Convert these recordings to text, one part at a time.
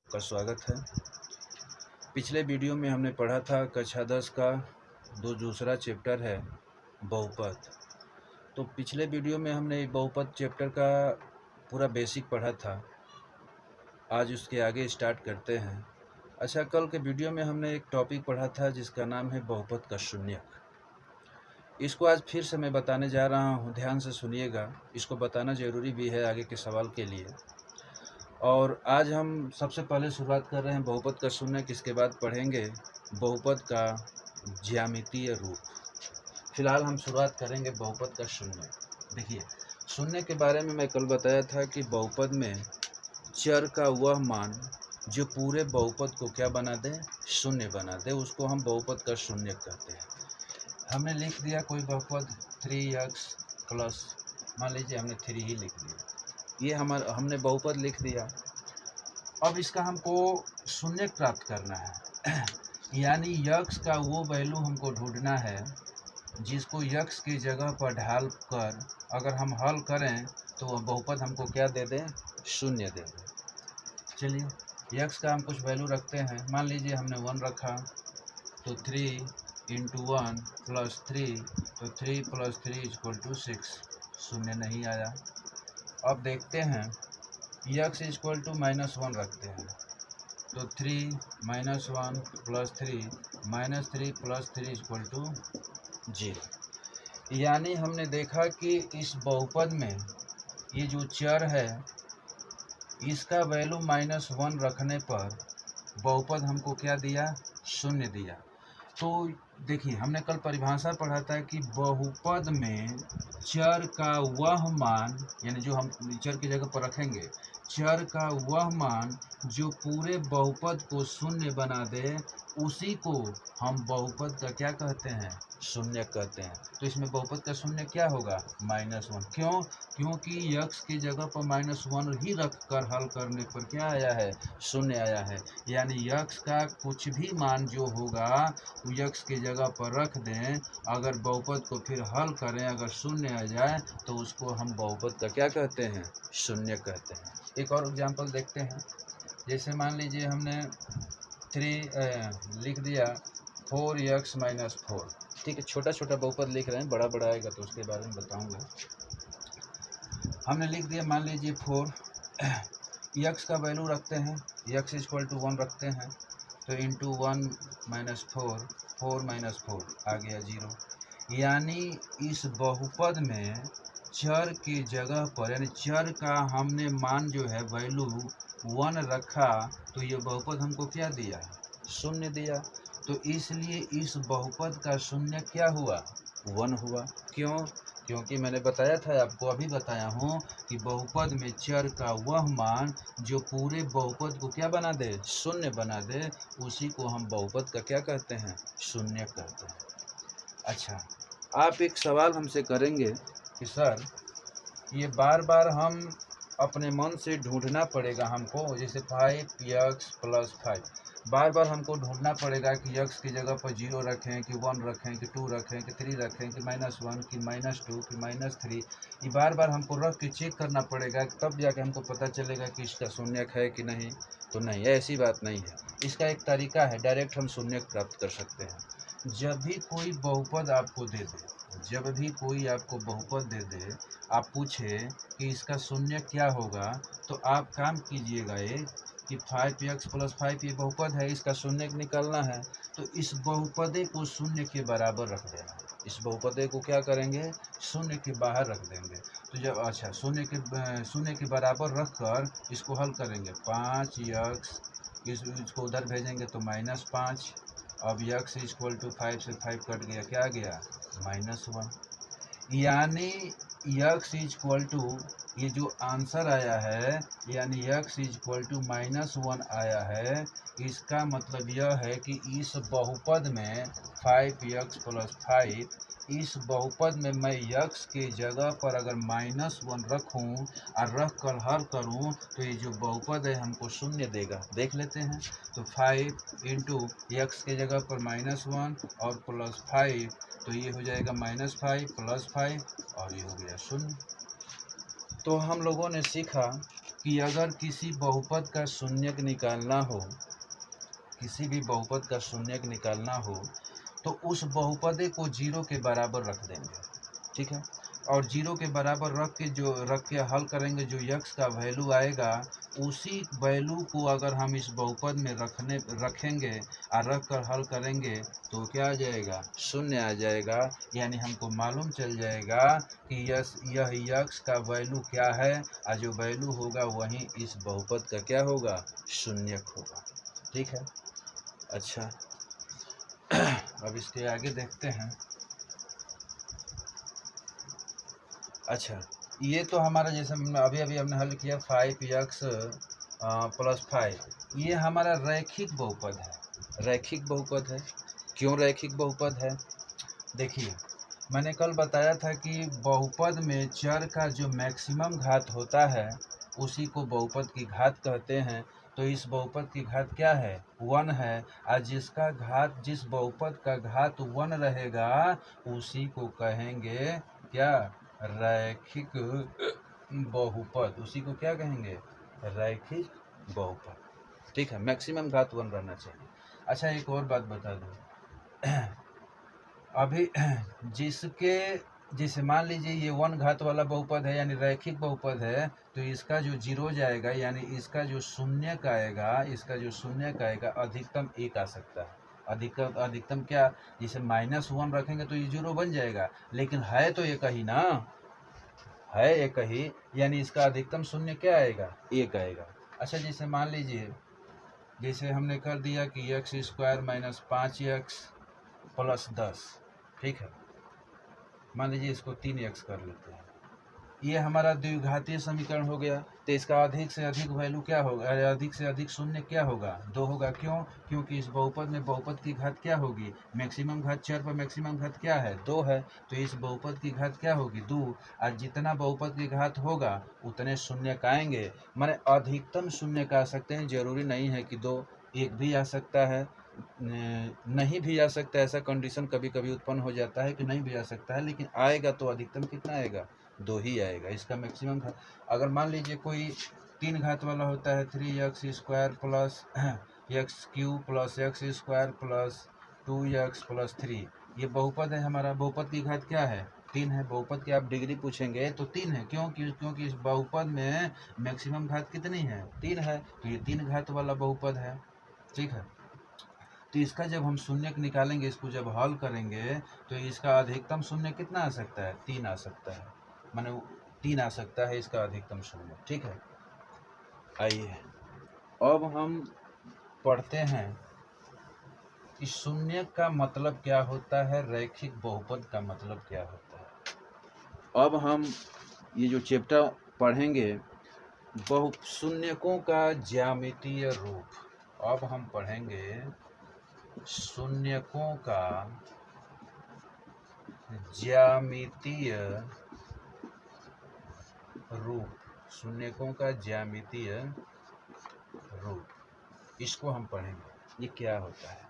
का स्वागत है। पिछले वीडियो में हमने पढ़ा था कक्षा 10 का दूसरा चैप्टर है बहुपद। तो पिछले वीडियो में हमने बहुपद चैप्टर का पूरा बेसिक पढ़ा था। आज उसके आगे स्टार्ट करते हैं। अच्छा, कल के वीडियो में हमने एक टॉपिक पढ़ा था जिसका नाम है बहुपद का शून्यक। इसको आज फिर से मैं बताने जा रहा हूँ, ध्यान से सुनिएगा। इसको बताना ज़रूरी भी है आगे के सवाल के लिए। और आज हम सबसे पहले शुरुआत कर रहे हैं बहुपद का शून्यक। इसके बाद पढ़ेंगे बहुपद का ज्यामितीय रूप। फिलहाल हम शुरुआत करेंगे बहुपद का शून्यक। देखिए, शून्य के बारे में मैं कल बताया था कि बहुपद में चर का वह मान जो पूरे बहुपद को क्या बना दे, शून्य बना दे, उसको हम बहुपद का शून्यक कहते हैं। हमने लिख दिया कोई बहुपद 3x प्लस, मान लीजिए हमने 3 ही लिख दिया, ये हमने बहुपद लिख दिया। अब इसका हमको शून्यक प्राप्त करना है यानी यक्स का वो वैल्यू हमको ढूंढना है जिसको यक्स की जगह पर ढाल कर अगर हम हल करें तो वह बहुपद हमको क्या दे दें, शून्य दे दें। चलिए, यक्स का हम कुछ वैल्यू रखते हैं। मान लीजिए हमने 1 रखा तो 3 × 1 + 3, तो 3 + 3 = 6, शून्य नहीं आया। अब देखते हैं यक्स इक्वल टू -1 रखते हैं तो 3 - 1 + 3 -3 + 3 = 0। यानी हमने देखा कि इस बहुपद में ये जो चर है इसका वैल्यू -1 रखने पर बहुपद हमको क्या दिया, शून्य दिया। तो देखिए, हमने कल परिभाषा पढ़ा था कि बहुपद में चर का वह मान, यानी जो हम चर की जगह पर रखेंगे, चर का वह मान जो पूरे बहुपद को शून्य बना दे, उसी को हम बहुपद का क्या कहते हैं, शून्य कहते हैं। तो इसमें बहुपद का शून्य क्या होगा, -1। क्यों? क्योंकि यक्स की जगह पर -1 ही रख कर हल करने पर क्या आया है, शून्य आया है। यानी यक्स का कुछ भी मान जो होगा वो यक्स की जगह पर रख दें, अगर बहुपद को फिर हल करें, अगर शून्य आ जाए तो उसको हम बहुपद का क्या कहते हैं, शून्य कहते हैं। एक और एग्जांपल देखते हैं। जैसे मान लीजिए हमने 3 लिख दिया 4x - 4। ठीक है, छोटा छोटा बहुपद लिख रहे हैं, बड़ा बड़ा आएगा तो उसके बारे में बताऊंगा। हमने लिख दिया, मान लीजिए 4, यक्स का वैल्यू रखते हैं, यक्स = 1 रखते हैं तो × 1 - 4, 4 - 4 आ गया 0। यानी इस बहुपद में चर की जगह पर, यानी चर का हमने मान जो है वैल्यू 1 रखा तो ये बहुपद हमको क्या दिया, शून्य दिया। तो इसलिए इस बहुपद का शून्य क्या हुआ, 1 हुआ। क्यों? क्योंकि मैंने बताया था, आपको अभी बताया हूँ कि बहुपद में चर का वह मान जो पूरे बहुपद को क्या बना दे, शून्य बना दे, उसी को हम बहुपद का क्या कहते हैं, शून्य कहते हैं। अच्छा, आप एक सवाल हमसे करेंगे कि सर ये बार बार हम अपने मन से ढूंढना पड़ेगा हमको, जैसे 5x + 5 बार बार हमको ढूंढना पड़ेगा कि यक्स की जगह पर 0 रखें कि 1 रखें कि 2 रखें कि 3 रखें कि -1 कि -2 कि -3। ये बार बार हमको रख के चेक करना पड़ेगा, तब जाके हमको पता चलेगा कि इसका शून्यक है कि नहीं। तो नहीं, ऐसी बात नहीं है। इसका एक तरीका है, डायरेक्ट हम शून्यक प्राप्त कर सकते हैं। जब भी कोई बहुपद आपको दे दे, जब भी कोई आपको बहुपद दे दे, आप पूछे कि इसका शून्य क्या होगा, तो आप काम कीजिएगा ये कि 5x + 5 ये बहुपद है, इसका शून्य निकालना है, तो इस बहुपदे को शून्य के बराबर रख देना। इस बहुपदे को क्या करेंगे, शून्य के बाहर रख देंगे। तो जब अच्छा शून्य के बराबर रख कर इसको हल करेंगे, 5x, इसको उधर भेजेंगे तो -5। अब x = 5 से 5 कट गया, क्या आ गया, -1। यानी यक्स इक्वल टू, ये जो आंसर आया है, यानी यक्स इक्वल टू -1 आया है। इसका मतलब यह है कि इस बहुपद में 5x + 5, इस बहुपद में मैं यक्स के जगह पर अगर -1 रखूं और रख कर हल करूं तो ये जो बहुपद है हमको शून्य देगा। देख लेते हैं। तो 5 × यक्स के जगह पर -1 और +5, तो ये हो जाएगा -5 + 5 और ये हो गया 0। तो हम लोगों ने सीखा कि अगर किसी बहुपद का शून्यक निकालना हो, किसी भी बहुपद का शून्यक निकालना हो तो उस बहुपदे को जीरो के बराबर रख देंगे, ठीक है। और जीरो के बराबर रख के हल करेंगे, जो यक्स का वैल्यू आएगा उसी वैल्यू को अगर हम इस बहुपद में रखेंगे और रख कर हल करेंगे तो क्या आ जाएगा, शून्य आ जाएगा। यानी हमको मालूम चल जाएगा कि यह यक्स का वैल्यू क्या है और जो वैल्यू होगा वही इस बहुपद का क्या होगा, शून्यक होगा, ठीक है। अच्छा अब इसके आगे देखते हैं। अच्छा ये तो हमारा जैसे अभी अभी हमने हल किया 5x + 5, ये हमारा रैखिक बहुपद है, रैखिक बहुपद है। क्यों रैखिक बहुपद है, देखिए मैंने कल बताया था कि बहुपद में चर का जो मैक्सिमम घात होता है उसी को बहुपद की घात कहते हैं। तो इस बहुपद की घात क्या है, 1 है, और जिसका घात, जिस बहुपद का घात 1 रहेगा उसी को कहेंगे क्या, रैखिक बहुपद। उसी को क्या कहेंगे, रैखिक बहुपद, ठीक है। मैक्सिमम घात 1 रहना चाहिए। अच्छा एक और बात बता दूं, अभी जिसे मान लीजिए ये 1 घात वाला बहुपद है यानी रैखिक बहुपद है, तो इसका जो जीरो जाएगा यानी इसका जो शून्यक आएगा, इसका जो शून्यक आएगा अधिकतम 1 आ सकता है। अधिकतम क्या, जिसे -1 रखेंगे तो ये जीरो बन जाएगा, लेकिन है तो एक ही ना, है एक ही, यानी इसका अधिकतम शून्य क्या आएगा, 1 आएगा। अच्छा जैसे मान लीजिए, जैसे हमने कर दिया कि x² - 5x + 10, ठीक है। मान लीजिए इसको 3x कर लेते हैं, ये हमारा द्विघातीय समीकरण हो गया। तो इसका अधिक से अधिक वैल्यू क्या होगा, अधिक से अधिक शून्य क्या होगा, 2 होगा। क्यों, क्योंकि इस बहुपद में बहुपद की घात क्या होगी, मैक्सिमम घात, चर पर मैक्सिमम घात क्या है, 2 है, तो इस बहुपद की घात क्या होगी, 2। और जितना बहुपद की घात होगा उतने शून्य आएंगे, माने अधिकतम शून्य आ सकते हैं। जरूरी नहीं है कि 2, 1 भी आ सकता है, नहीं भी आ सकता है। ऐसा कंडीशन कभी कभी उत्पन्न हो जाता है कि नहीं भी आ सकता है, लेकिन आएगा तो अधिकतम कितना आएगा, 2 ही आएगा। इसका मैक्सिमम घात, अगर मान लीजिए कोई 3 घात वाला होता है, 3x² + x³ + x² + 2x + 3, ये बहुपद है हमारा। बहुपद की घात क्या है, 3 है। बहुपद की आप डिग्री पूछेंगे तो 3 है। क्योंकि इस बहुपद में मैक्सिमम घात कितनी है, 3 है, तो ये 3 घात वाला बहुपद है, ठीक है। तो इसका जब हम शून्यक निकालेंगे, इसको जब हल करेंगे तो इसका अधिकतम शून्य कितना आ सकता है, 3 आ सकता है, माने 3 आ सकता है इसका अधिकतम शून्य, ठीक है। आइए अब हम पढ़ते हैं कि शून्य का मतलब क्या होता है, रैखिक बहुपद का मतलब क्या होता है। अब हम ये जो चैप्टर पढ़ेंगे शून्यकों का ज्यामितीय रूप, अब हम पढ़ेंगे शून्यकों का ज्यामितीय रूप, शून्यकों का ज्यामितीय रूप, इसको हम पढ़ेंगे। ये क्या होता है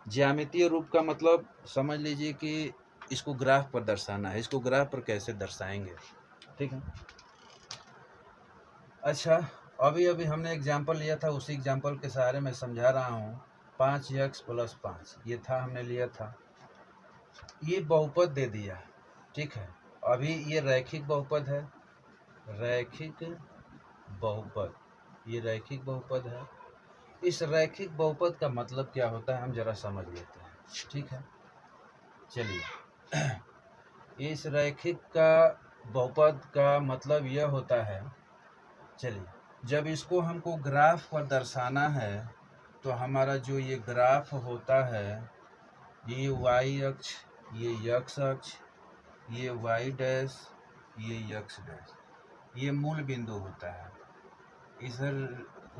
ज्यामितीय रूप का मतलब, समझ लीजिए कि इसको ग्राफ पर दर्शाना है। इसको ग्राफ पर कैसे दर्शाएंगे, ठीक है। अच्छा अभी अभी हमने एग्जाम्पल लिया था, उसी एग्जाम्पल के सहारे मैं समझा रहा हूँ। 5x + 5 ये था, हमने लिया था, ये बहुपद दे दिया, ठीक है। अभी ये रैखिक बहुपद है, रैखिक बहुपद, ये रैखिक बहुपद है। इस रैखिक बहुपद का मतलब क्या होता है हम जरा समझ लेते हैं, ठीक है। चलिए इस रैखिक का बहुपद का मतलब यह होता है, चलिए जब इसको हमको ग्राफ पर दर्शाना है तो हमारा जो ये ग्राफ होता है, ये y अक्ष, ये x अक्ष, ये y डैश, ये x डैश, ये मूल बिंदु होता है। इधर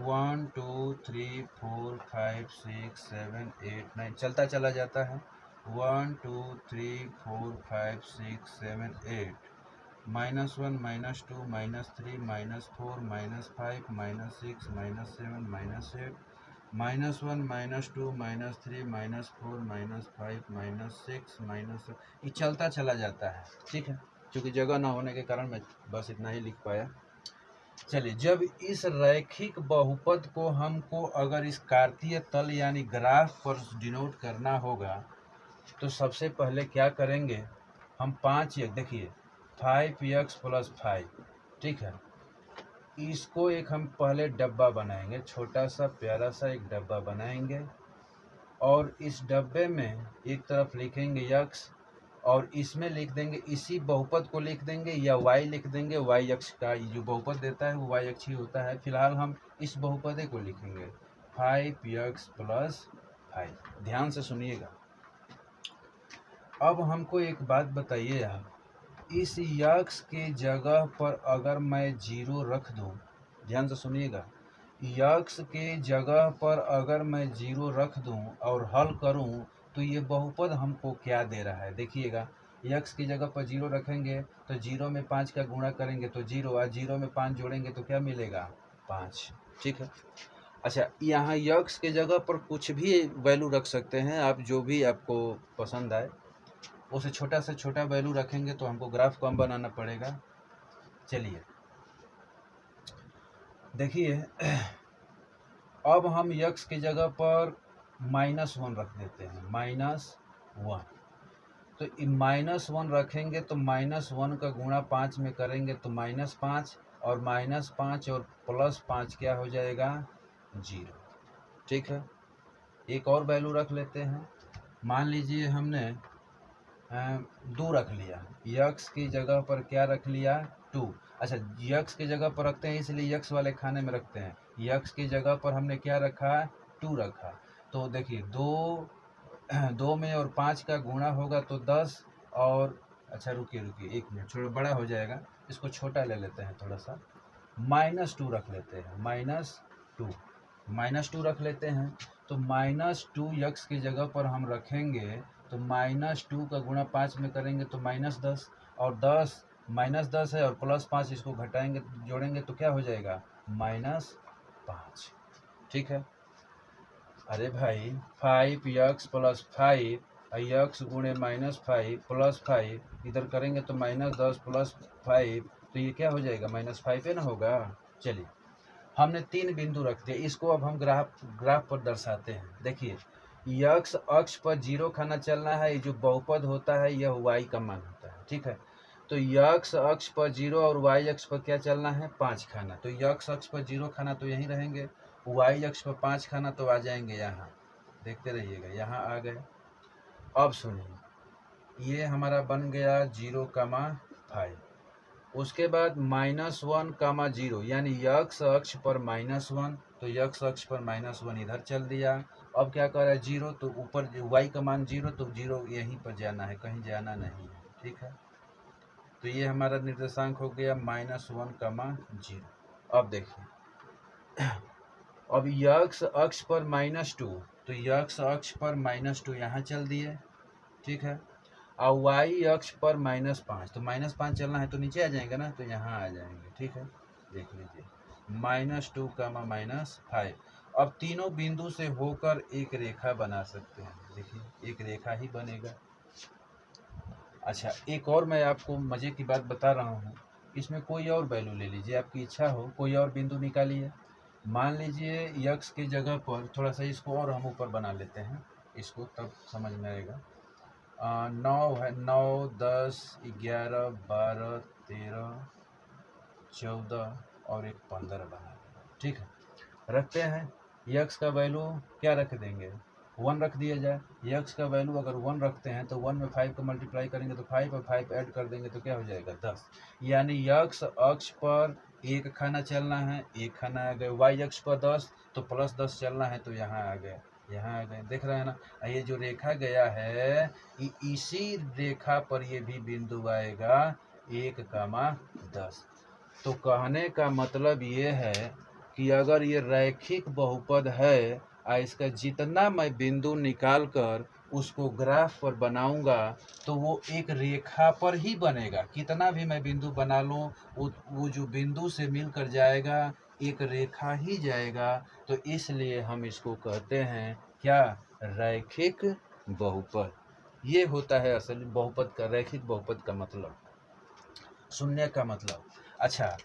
1 2 3 4 5 6 7 8 9 चलता चला जाता है। 1 2 3 4 5 6 7 8, -1 -2 -3 -4 -5 -6 -7 -8, -1 -2 -3 -4 -5 -6 ये चलता चला जाता है, ठीक है। क्योंकि जगह ना होने के कारण मैं बस इतना ही लिख पाया। चलिए, जब इस रैखिक बहुपद को हमको अगर इस कार्तीय तल यानी ग्राफ पर डिनोट करना होगा तो सबसे पहले क्या करेंगे, हम 5 देखिए 5x + 5, ठीक है, इसको एक हम पहले डब्बा बनाएंगे, छोटा सा प्यारा सा एक डब्बा बनाएंगे और इस डब्बे में एक तरफ लिखेंगे x और इसमें लिख देंगे, इसी बहुपद को लिख देंगे या y लिख देंगे, y अक्ष का जो बहुपद देता है वो y अक्ष ही होता है। फिलहाल हम इस बहुपदे को लिखेंगे 5x + 5। ध्यान से सुनिएगा। अब हमको एक बात बताइए आप, इस यक्स के जगह पर अगर मैं 0 रख दूं, ध्यान से सुनिएगा, यक्स के जगह पर अगर मैं 0 रख दूं और हल करूं तो ये बहुपद हमको क्या दे रहा है। देखिएगा, यक्स की जगह पर 0 रखेंगे तो 0 में 5 का गुणा करेंगे तो 0 और 0 में 5 जोड़ेंगे तो क्या मिलेगा, 5, ठीक है। अच्छा, यहाँ यक्स के जगह पर कुछ भी वैल्यू रख सकते हैं आप, जो भी आपको पसंद आए, उसे छोटा से छोटा वैल्यू रखेंगे तो हमको ग्राफ कम बनाना पड़ेगा। चलिए देखिए, अब हम यक्स की जगह पर -1 रख देते हैं, -1। तो -1 रखेंगे तो -1 का गुणा 5 में करेंगे तो -5 और -5 और +5 क्या हो जाएगा, 0, ठीक है। एक और वैल्यू रख लेते हैं, मान लीजिए हमने 2 रख लिया, यक्स की जगह पर क्या रख लिया, 2। अच्छा, यक्स की जगह पर रखते हैं इसलिए यक्स वाले खाने में रखते हैं, यक्स की जगह पर हमने क्या रखा, 2 रखा। तो देखिए 2 में और 5 का गुणा होगा तो 10 और, अच्छा रुकिए एक मिनट, थोड़ा बड़ा हो जाएगा, इसको छोटा ले लेते हैं थोड़ा सा, -2 रख लेते हैं, -2 रख लेते हैं। तो -2 यक्स की जगह पर हम रखेंगे तो -2 का गुणा 5 में करेंगे तो -10 और 10 -10 है और +5, इसको घटाएंगे जोड़ेंगे तो क्या हो जाएगा, -5, ठीक है। अरे भाई 5x + 5 यक्स गुणे -5 + 5 इधर करेंगे तो -10 + 5, तो ये क्या हो जाएगा, -5 है ना होगा। चलिए, हमने 3 बिंदु रख दिए, इसको अब हम ग्राफ पर दर्शाते हैं। देखिए, यक्स अक्ष पर 0 खाना चलना है, ये जो बहुपद होता है यह y का मान होता है, ठीक है। तो यक्स अक्ष पर 0 और y अक्ष पर क्या चलना है, 5 खाना। तो यक्स अक्ष पर 0 खाना तो यहीं रहेंगे, y अक्ष पर 5 खाना तो आ जाएंगे यहाँ, देखते रहिएगा, यहाँ आ गए। अब सुनिए, ये हमारा बन गया 0,5। उसके बाद -1, 0 यानी यक्स अक्ष पर -1, तो यक्स अक्ष पर -1 इधर चल दिया। अब क्या कर रहा है, 0, तो ऊपर y का मान 0, तो 0 यहीं पर जाना है, कहीं जाना नहीं है, ठीक है। तो ये हमारा निर्देशांक हो गया -1, 0। अब देखिए, अब यक्स अक्ष पर -2, तो यक्स अक्ष पर -2 यहाँ चल दिए, ठीक है। और y अक्ष पर -5, तो -5 चलना है तो नीचे आ जाएंगे ना, तो यहाँ आ जाएंगे, ठीक है। देख लीजिए, -2, -5। अब तीनों बिंदु से होकर एक रेखा बना सकते हैं, देखिए एक रेखा ही बनेगा। अच्छा, एक और मैं आपको मज़े की बात बता रहा हूँ, इसमें कोई और वैल्यू ले लीजिए, आपकी इच्छा हो, कोई और बिंदु निकालिए। मान लीजिए यक्स की जगह पर थोड़ा सा इसको और हम ऊपर बना लेते हैं, इसको तब समझ में आएगा। 9 है, 9, 10, 11, 12, 13, 14 और एक 15 बना देंगे, ठीक है। रखते हैं, यक्स का वैल्यू क्या रख देंगे, 1 रख दिया जाए। यक्स का वैल्यू अगर 1 रखते हैं तो 1 में 5 को मल्टीप्लाई करेंगे तो 5 और 5 ऐड कर देंगे तो क्या हो जाएगा, 10। यानी यक्स अक्ष पर 1 खाना चलना है, 1 खाना आ गए। वाई अक्ष पर 10, तो +10 चलना है, तो यहाँ आ गए, यहाँ आ गए, देख रहे हैं ना। ये जो रेखा गया है, इसी रेखा पर ये भी बिंदु आएगा 1,10। तो कहने का मतलब ये है कि अगर ये रैखिक बहुपद है और इसका जितना मैं बिंदु निकाल कर उसको ग्राफ पर बनाऊंगा तो वो एक रेखा पर ही बनेगा। कितना भी मैं बिंदु बना लूँ, वो जो बिंदु से मिलकर जाएगा एक रेखा ही जाएगा। तो इसलिए हम इसको कहते हैं क्या, रैखिक बहुपद। ये होता है असल बहुपद का, रैखिक बहुपद का मतलब, सुनने का मतलब। अच्छा,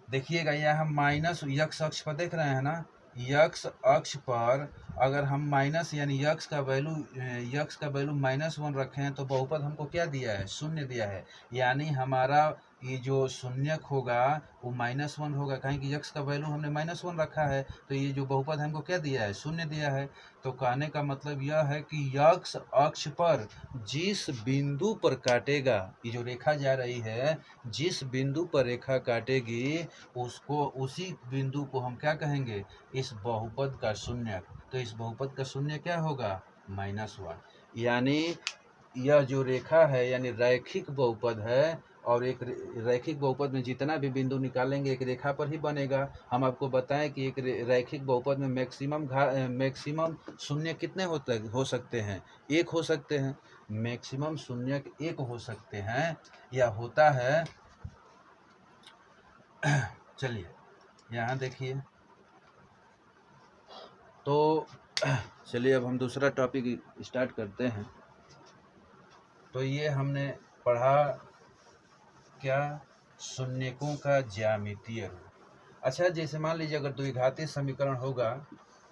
देखिएगा यहाँ माइनस यक्स अक्ष पर देख रहे हैं ना, यक्स अक्ष पर अगर हम माइनस यानी यक्स का वैल्यू -1 रखें हैं तो बहुपद हमको क्या दिया है, शून्य दिया है। यानी हमारा ये जो शून्यक होगा वो -1 होगा, कहीं कि यक्स का वैल्यू हमने -1 रखा है, तो ये जो बहुपद हमको क्या दिया है, शून्य दिया है। तो कहने का मतलब यह है कि यक्स अक्ष पर जिस बिंदु पर काटेगा, ये जो रेखा जा रही है जिस बिंदु पर रेखा काटेगी उसको, उसी बिंदु को हम क्या कहेंगे, इस बहुपद का शून्यक। तो इस बहुपद का शून्य क्या होगा, -1। यानी यह जो रेखा है यानी रैखिक बहुपद है, और एक रैखिक बहुपद में जितना भी बिंदु निकालेंगे एक रेखा पर ही बनेगा। हम आपको बताएं कि एक रैखिक बहुपद में मैक्सिमम शून्य कितने हो सकते हैं, एक हो सकते हैं। मैक्सिमम शून्य एक हो सकते हैं या होता है। चलिए यहाँ देखिए, तो चलिए अब हम दूसरा टॉपिक स्टार्ट करते हैं। तो ये हमने पढ़ा क्या, शून्यकों का ज्यामितीय रूप। अच्छा, जैसे मान लीजिए अगर द्विघातीय समीकरण होगा,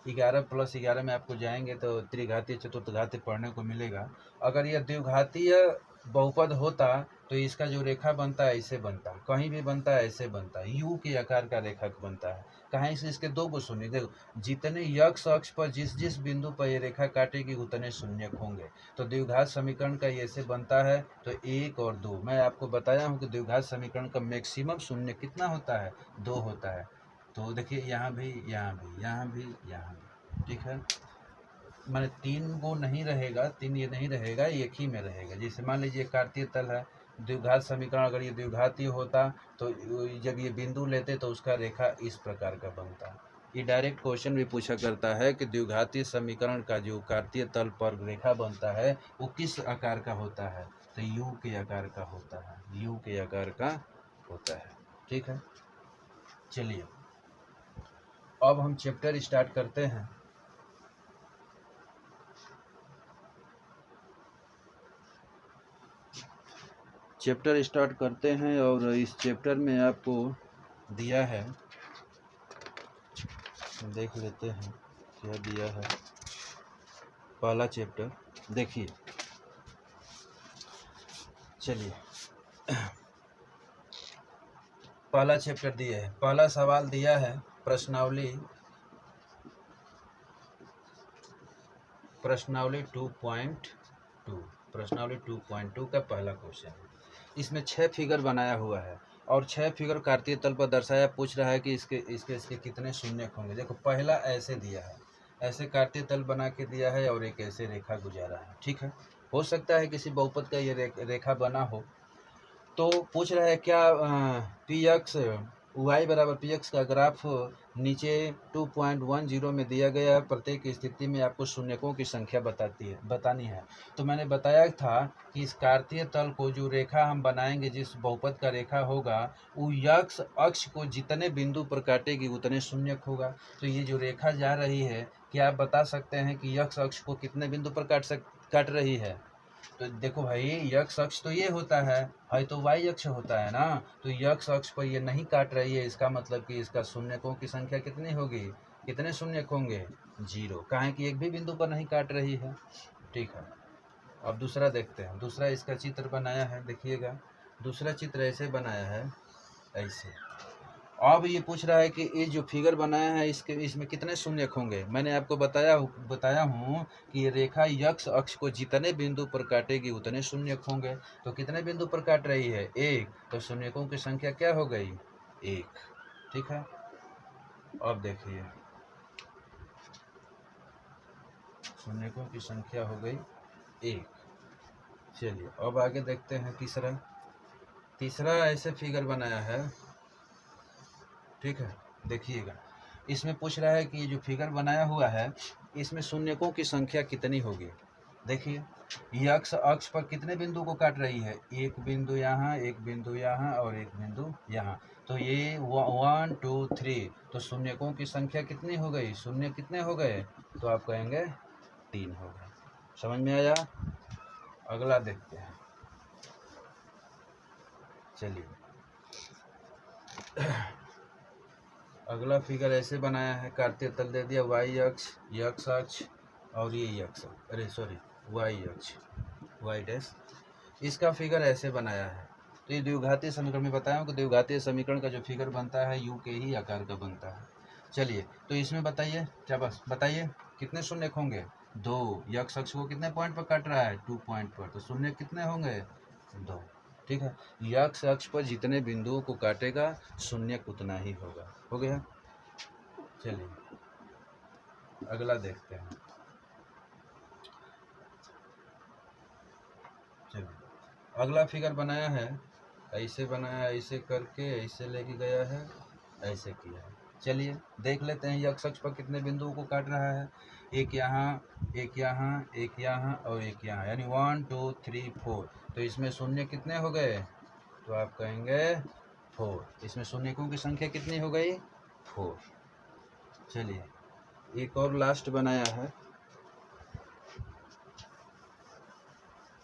11 + 11 में आपको जाएंगे तो त्रिघातीय चतुर्थघातीय पढ़ने को मिलेगा। अगर यह द्विघातीय बहुपद होता तो इसका जो रेखा बनता है ऐसे बनता, कहीं भी बनता है ऐसे बनता है, यू के आकार का रेखक बनता है। कहीं से इसके दो शून्य, देखो जितने यक्ष अक्ष पर जिस जिस बिंदु पर ये रेखा काटेगी उतने शून्यक होंगे। तो द्विघात समीकरण का ऐसे बनता है। तो 1 और 2 मैं आपको बताया हूँ कि द्विघात समीकरण का मैक्सिमम शून्य कितना होता है, 2 होता है। तो देखिए यहाँ भी, यहाँ भी, यहाँ भी, यहाँ भी, ठीक है। माने 3 गो नहीं रहेगा, 3 ये नहीं रहेगा, एक ही में रहेगा। जैसे मान लीजिए कार्तीय तल है, द्विघात समीकरण अगर ये द्विघातीय होता तो जब ये बिंदु लेते तो उसका रेखा इस प्रकार का बनता। ये डायरेक्ट क्वेश्चन भी पूछा करता है कि द्विघातीय समीकरण का जो कार्तीय तल पर रेखा बनता है वो किस आकार का होता है, तो यू के आकार का होता है, यू के आकार का होता है, ठीक है। चलिए अब हम चैप्टर स्टार्ट करते हैं। चैप्टर स्टार्ट करते हैं और इस चैप्टर में आपको दिया है, देख लेते हैं क्या दिया है। पहला चैप्टर देखिए, चलिए पहला चैप्टर दिया है, पहला सवाल दिया है प्रश्नावली 2.2, प्रश्नावली 2.2 का पहला क्वेश्चन है। इसमें 6 फिगर बनाया हुआ है और 6 फिगर कार्तीय तल पर दर्शाया, पूछ रहा है कि इसके कितने शून्यक होंगे। देखो पहला ऐसे दिया है, ऐसे कार्तीय तल बना के दिया है और एक ऐसे रेखा गुजारा है, ठीक है। हो सकता है किसी बहुपद का ये रेखा बना हो। तो पूछ रहा है क्या px y बराबर px का ग्राफ नीचे 2.10 में दिया गया है, प्रत्येक स्थिति में आपको शून्यकों की संख्या बतानी है। तो मैंने बताया था कि इस कार्तीय तल को जो रेखा हम बनाएंगे, जिस बहुपद का रेखा होगा, वो यक्ष अक्ष को जितने बिंदु पर काटेगी उतने शून्यक होगा। तो ये जो रेखा जा रही है, क्या आप बता सकते हैं कि यक्ष अक्ष को कितने बिंदु पर काट रही है। तो देखो भाई, यक्ष अक्ष तो ये होता है तो वाई अक्ष होता है ना। तो यक्ष अक्ष पर ये नहीं काट रही है, इसका मतलब कि इसका शून्यकों की संख्या कितनी होगी, कितने शून्यक होंगे, 0। काहे कि एक भी बिंदु पर नहीं काट रही है, ठीक है। अब दूसरा देखते हैं, दूसरा इसका चित्र बनाया है, देखिएगा दूसरा चित्र ऐसे बनाया है, ऐसे। अब ये पूछ रहा है कि ये जो फिगर बनाया है इसमें कितने शून्यक होंगे। मैंने आपको बताया हूँ कि ये रेखा यक्ष अक्ष को जितने बिंदु पर काटेगी उतने शून्यक होंगे। तो कितने बिंदु पर काट रही है, 1। तो शून्यकों की संख्या क्या हो गई, 1, ठीक है। अब देखिए शून्यकों की संख्या हो गई 1। चलिए अब आगे देखते हैं तीसरा ऐसे फिगर बनाया है, ठीक है। देखिएगा इसमें पूछ रहा है कि ये जो फिगर बनाया हुआ है इसमें शून्यकों की संख्या कितनी होगी। देखिए यक्ष अक्ष पर कितने बिंदु को काट रही है, एक बिंदु यहाँ, एक बिंदु यहाँ और एक बिंदु यहाँ। तो ये 1 2 3, तो शून्यकों की संख्या कितनी हो गई, शून्य कितने हो गए, तो आप कहेंगे 3 हो गए। समझ में आया। अगला देखते हैं, चलिए अगला फिगर ऐसे बनाया है, काटते तल दे दिया y अक्ष, x अक्ष और ये x, अरे सॉरी y अक्ष, y डैश। इसका फिगर ऐसे बनाया है। तो ये द्विघातीय समीकरण में बताया हूँ कि द्विघातीय समीकरण का जो फिगर बनता है u के ही आकार का बनता है। चलिए तो इसमें बताइए, क्या बस बताइए कितने शून्य होंगे? 2। x अक्ष को कितने पॉइंट पर काट रहा है? 2 पॉइंट पर, तो शून्य कितने होंगे? 2। ठीक है, x अक्ष पर जितने बिंदुओं को काटेगा शून्य उतना ही होगा। हो गया। चलिए अगला देखते हैं। चलिए अगला फिगर बनाया है, ऐसे बनाया, ऐसे करके ऐसे लेके गया है, ऐसे किया है। चलिए देख लेते हैं x अक्ष पर कितने बिंदुओं को काट रहा है। एक यहाँ, एक यहाँ, एक यहाँ और एक यहाँ, यानी 1 2 3 4। तो इसमें शून्य कितने हो गए? तो आप कहेंगे 4। इसमें शून्यों की संख्या कितनी हो गई? 4। चलिए एक और लास्ट बनाया है,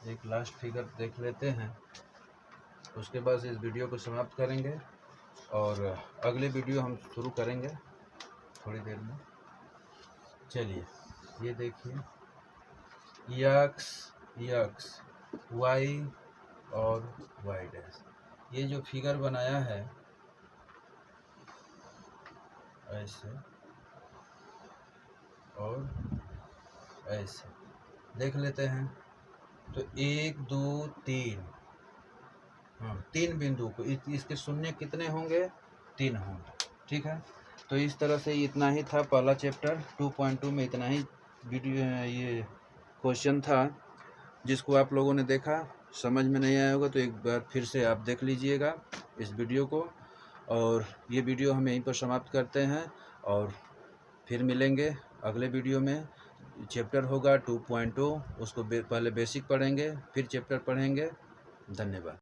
एक लास्ट फिगर देख लेते हैं, उसके बाद इस वीडियो को समाप्त करेंगे और अगले वीडियो हम शुरू करेंगे थोड़ी देर में। चलिए ये देखिए, x y और y डैश, ये जो फिगर बनाया है ऐसे और ऐसे, देख लेते हैं। तो 1 2 3, हाँ 3 बिंदु को, इसके शून्य कितने होंगे? 3 होंगे। ठीक है, तो इस तरह से इतना ही था पहला चैप्टर 2.2 में, इतना ही वीडियो ये क्वेश्चन था जिसको आप लोगों ने देखा। समझ में नहीं आया होगा तो एक बार फिर से आप देख लीजिएगा इस वीडियो को, और ये वीडियो हम यहीं पर समाप्त करते हैं और फिर मिलेंगे अगले वीडियो में। चैप्टर होगा 2.2, उसको पहले बेसिक पढ़ेंगे, फिर चैप्टर पढ़ेंगे। धन्यवाद।